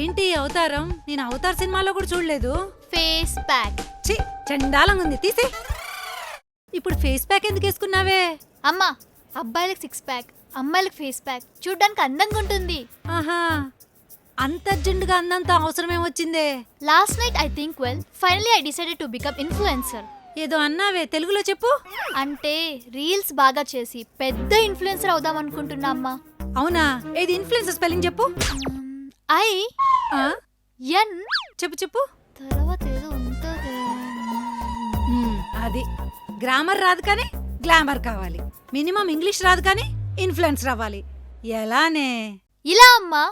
ఏంటి అవతారం? నేను అవతార్ సినిమాలో కూడా చూడలేదు. Face pack. ఛీ, చండాలంగా ఉంది, తీసే. ఇప్పుడు ఫేస్ ప్యాక్ ఎందుకు వేసుకున్నావే? అమ్మా, అబ్బాయిలకు 6 ప్యాక్, అమ్మాయిలకు ఫేస్ ప్యాక్. చూడ్డానికి అందంగా ఉంటుంది. ఆహా, అంత అర్జెంటుగా అందంత అవసరం ఏమొచ్చిందే? Last night I think finally I decided to become influencer. ఏదో అన్నావే, తెలుగులో చెప్పు. అంటే రీల్స్ బాగా చేసి పెద్ద ఇన్ఫ్లుయెన్సర్ అవుదాం అనుకుంటున్నా అమ్మా. అవునా? ఏది ఇన్ఫ్లుయెన్సర్ స్పెల్లింగ్ చెప్పు. ఐ ఆ, ఎన్ చెప్పు చెప్పు. తర్వాత ఏదో ఉంటుంది. అది గ్రామర్ రాదు కానీ గ్లామర్ కావాలి. మినిమం ఇంగ్లీష్ రాదు కానీ ఇన్ఫ్లుయెన్సర్ అవ్వాలి. ఎలానే? ఇలా అమ్మా.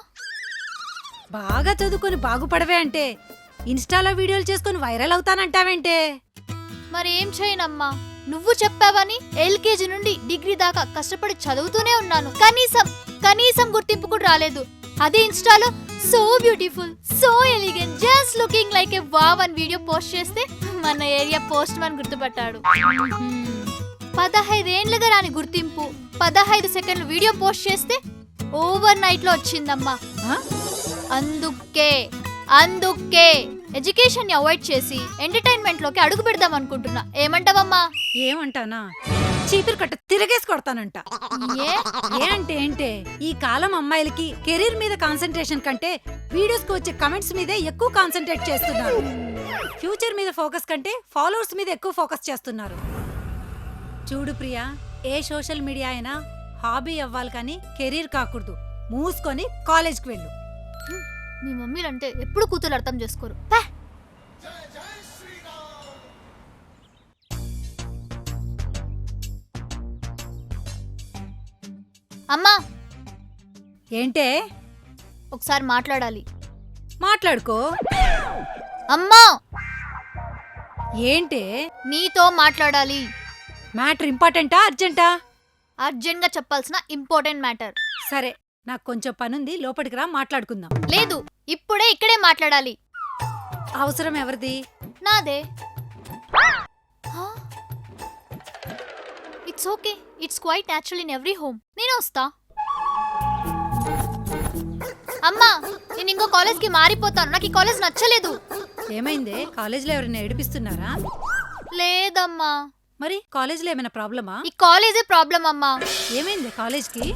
బాగా చదువుకొని బాగుపడవే అంటే ఇన్స్టాలో వీడియోలు చేసుకొని వైరల్ అవుతానంటావేంటే? మరి ఏం చేయనమ్మా, నువ్వు చెప్పావని ఎల్కేజీ నుండి డిగ్రీ దాకా కష్టపడి చదువుతూనే ఉన్నాను. కనీసం గుర్తింపు కూడా రాలేదు. అదే ఇన్స్టాలో so beautiful, so elegant, just looking like ఏ వావ్ అని వీడియో పోస్ట్ చేస్తే మన ఏరియా పోస్ట్ మ్యాన్ గుర్తుపట్టాడు. 15 ఏండ్లుగా రాని గుర్తింపు 15 సెకండ్లు వీడియో పోస్ట్ చేస్తే ఓవర్ నైట్ లో వచ్చిందమ్మా. అందుకే ఎడ్యుకేషన్ ని అవాయిడ్ చేసి ఎంటర్టైన్మెంట్ లోకి అడుగు పెడదాం అనుకుంటున్నా. ఏమంటావమ్మా? ఏమంటానా? చీపురు కట్ట తిరగేసి కొడతానంట. ఏ అంటే ఏంటే, ఈ కాలం అమ్మాయిలకి కెరీర్ మీద కాన్సన్ట్రేషన్ కంటే వీడియోస్ కి వచ్చే కమెంట్స్ మీదే ఎక్కువ కాన్సన్ట్రేట్ చేస్తున్నారు. ఫ్యూచర్ మీద ఫోకస్ కంటే ఫాలోవర్స్ మీద ఎక్కువ ఫోకస్ చేస్తున్నారు. చూడు ప్రియా, ఏ సోషల్ మీడియా అయినా హాబీ అవ్వాలి కానీ కెరీర్ కాకూడదు. మూసుకొని కాలేజ్కి వెళ్ళు. మీ మమ్మీలంటే ఎప్పుడు కూతురు అర్థం చేసుకోరు. అమ్మా, ఏంటే? ఒకసారి మాట్లాడాలి. మాట్లాడుకో. అమ్మా, ఏంటే? నీతో మాట్లాడాలి. మ్యాటర్ ఇంపార్టెంటా అర్జెంటా? అర్జెంట్ గా చెప్పాల్సిన ఇంపార్టెంట్ మ్యాటర్. సరే, నాకు కొంచెం పనుంది, లోపలికి రా, మాట్లాడుకుందాం. లేదు, ఇక్కడే మాట్లాడాలి. అవసరం ఎవరిది? నాదే. It's okay, it's quite natural in every home. నేను వస్తా. అమ్మా, నేను ఇంకో కాలేజ్కి మారిపోతాను. నాకు ఈ కాలేజ్ నచ్చలేదు. ఏమైందే? కాలేజీలో ఎవరైనా ఏడిపిస్తున్నారా? లేదమ్మా. మరి కాలేజీలో ఏమైనా ప్రాబ్లమా? ఈ కాలేజే ప్రాబ్లం అమ్మా. ఏమైంది కాలేజ్కి?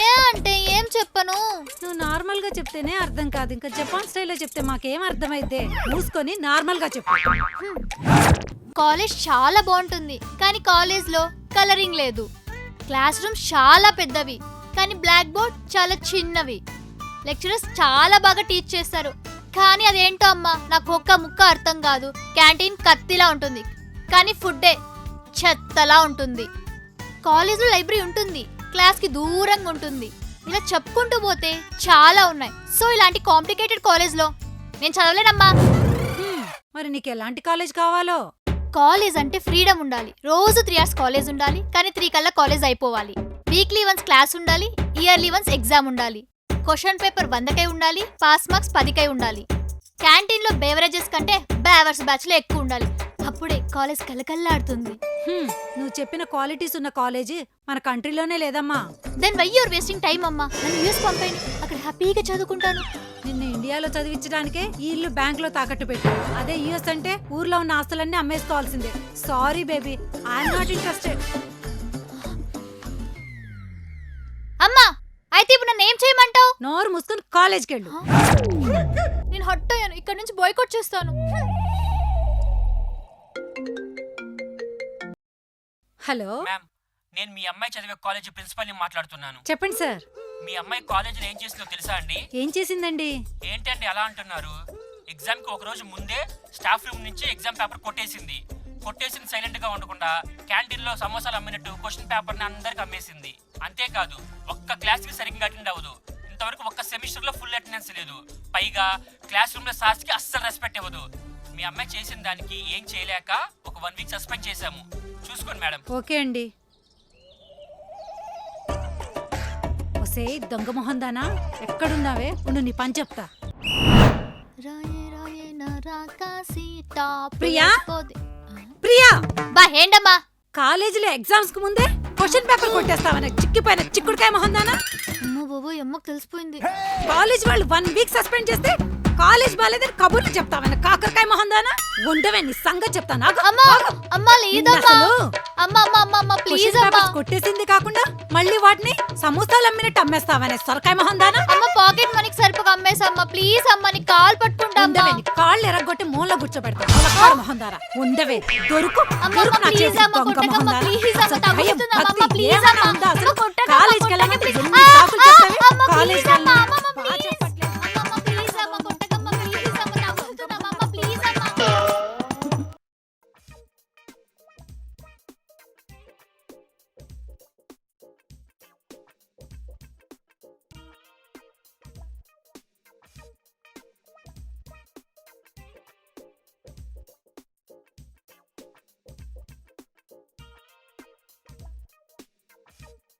ఏ అంటే ఏం చెప్పను. నువ్వు నార్మల్ గా చెప్తేనే అర్థం కాదు, ఇంకా జపాన్ స్టైల్లో చెప్తే మాకేం అర్థమైతే? మూసుకొని నార్మల్ గా చెప్పు. కాలేజ్ చాలా బాగుంటుంది కానీ కాలేజ్ లో కలరింగ్ లేదు. క్లాస్ రూమ్స్ చాలా పెద్దవి కానీ బ్లాక్ బోర్డ్ చాలా చిన్నవి. లెక్చరర్స్ చాలా బాగా టీచ్ చేస్తారు కానీ అదేంటో అమ్మా, నాకు ఒక్క ముక్క అర్థం కాదు. క్యాంటీన్ కత్తిలా ఉంటుంది కానీ ఫుడ్డే చెత్తలా ఉంటుంది. కాలేజ్లో లైబ్రరీ ఉంటుంది, క్లాస్కి దూరంగా ఉంటుంది. ఇలా చెప్పుకుంటూ పోతే చాలా ఉన్నాయి. సో ఇలాంటి కాంప్లికేటెడ్ కాలేజ్లో నేను చదవలేనమ్మా. మరి నీకు ఎలాంటి కాలేజ్ కావాలో? కాలేజ్ అంటే ఫ్రీడమ్ ఉండాలి. రోజు 3 hours కాలేజ్ ఉండాలి కానీ 3 కల్లా కాలేజ్ అయిపోవాలి. వీక్లీ వన్స్ క్లాస్ ఉండాలి, ఇయర్లీ వన్స్ ఎగ్జామ్ ఉండాలి. క్వశ్చన్ పేపర్ 100కై ఉండాలి, పాస్ మార్క్స్ 10కై ఉండాలి. క్యాంటీన్లో బేవరేజెస్ కంటే బేవర్స్ బ్యాచ్లో ఎక్కువ ఉండాలి. అప్పుడే కాలేజ్ కలకల్లాడుతుంది. నువ్వు చెప్పిన క్వాలిటీస్ ఉన్న కాలేజీ మన కంట్రీలోనే లేదమ్మా. Then why you're wasting time అమ్మా. నన్ను యూఎస్ పంపండి, అక్కడ హ్యాపీగా చదువుకుంటాను. నిన్ను ఇండియాలో చదివించడానికే ఈ ఇల్లు బ్యాంక్ లో తాకట్టు పెట్టారు. అదే యుఎస్ అంటే ఊర్లో ఉన్న ఆస్తులన్నీ అమ్మేసుకోవాల్సిందే. Sorry baby, I'm not interested. అమ్మా, అయితే ఇప్పుడు నన్ను ఏం చేయమంటావు? నోరు మూసుకొని కాలేజ్కి వెళ్ళు. నేను హట్ అయ్యాను, ఇక్కడ నుంచి బాయ్కాట్ చేస్తాను. హలో మ్యామ్, నేను మీ అమ్మాయి చదివే కాలేజీ ప్రిన్సిపల్ ని మాట్లాడుతున్నాను. చెప్పండి సార్. మీ అమ్మాయి కాలేజీలో ఏం చేసిందో తెలుసా అండి? ఏం చేసిందండి? ఏంటండి అలా అంటున్నారు? ఎగ్జామ్ కి ఒక రోజు ముందే స్టాఫ్ రూమ్ నుంచి ఎగ్జామ్ పేపర్ కొట్టేసింది సైలెంట్ గా ఉండకుండా క్యాంటీన్ లో సమోసాలు అమ్మినట్టు క్వశ్చన్ పేపర్ ని అందరికి అమ్మేసింది. అంతేకాదు, ఒక్క క్లాస్ కి సరిగ్గా అటెండ్ అవ్వదు. ఇంతవరకు ఒక్క సెమిస్టర్ లో ఫుల్ అటెండెన్స్ లేదు. పైగా క్లాస్ రూమ్ లో సార్స్ కి అస్సలు రెస్పెక్ట్ ఇవ్వదు. మీ అమ్మాయి చేసిన దానికి ఏం చేయలేక ఒక 1 week సస్పెండ్ చేశాము. చూసుకోండి మేడం. ఓకే అండి. ఒసే దొంగ మొహందానా ఎక్కడున్నావే ఉండు నీ పని చెప్తా. ప్రియా? ప్రియా, బా ఏంటమ్మా? కాలేజీలో ఎగ్జామ్స్ కు ముందే క్వశ్చన్ పేపర్ కొట్టేస్తావనే చిక్కిపోయిన చిక్కుడుకాయ మొహందానా. అమ్మ బాబు అమ్మకు తెలిసిపోయింది. కాలేజ్ వాళ్ళు 1 వీక్ సస్పెండ్ చేస్తే కాలేజ్ బాలేదని కబుర్లు చెప్తావన్న కాకరకాయ మొహందానా. ఉండవే నీ సంగతి చెప్తాను. అమ్మా అమ్మా లేదమ్మా. అమ్మ అమ్మ అమ్మ అమ్మ ప్లీజ్ అమ్మా. కొట్టేసింది కాకుండా మళ్ళీ వాటిని సమోసాలు అమ్మినట్టు అమ్మేస్తావనే సొరకాయ మొహందానా. అమ్మ పాకెట్ మనీకి సరిపోక అమ్మేసమ్మా ప్లీజ్ అమ్మా. నీ కాల్ పట్టుకుంటా అమ్మా. ఉండవే నీ కాళ్ళు ఎరగొట్టి మూల కూర్చోబెడతా మొహందారా. ఉండవే దొరుకు అమ్మ దొరుకు నా ప్లీజ్ చేతికి అమ్మ దొంగ కొట్టకమ్మ మొహందారా. ప్లీజ్ అమ్మ అసలు భయం, తగ్గుతుందమ్మా భక్తి ప్లీజ్ ఏమైనా అమ్మ. ఉందా అసలు? అమ్మ కొట్టకమ్మ కాలేజ్కి కొట్టక వెళ్ళాలంటే ప్లీజ్. ఎన్ని సాకులు చెప్తావే? అమ్మ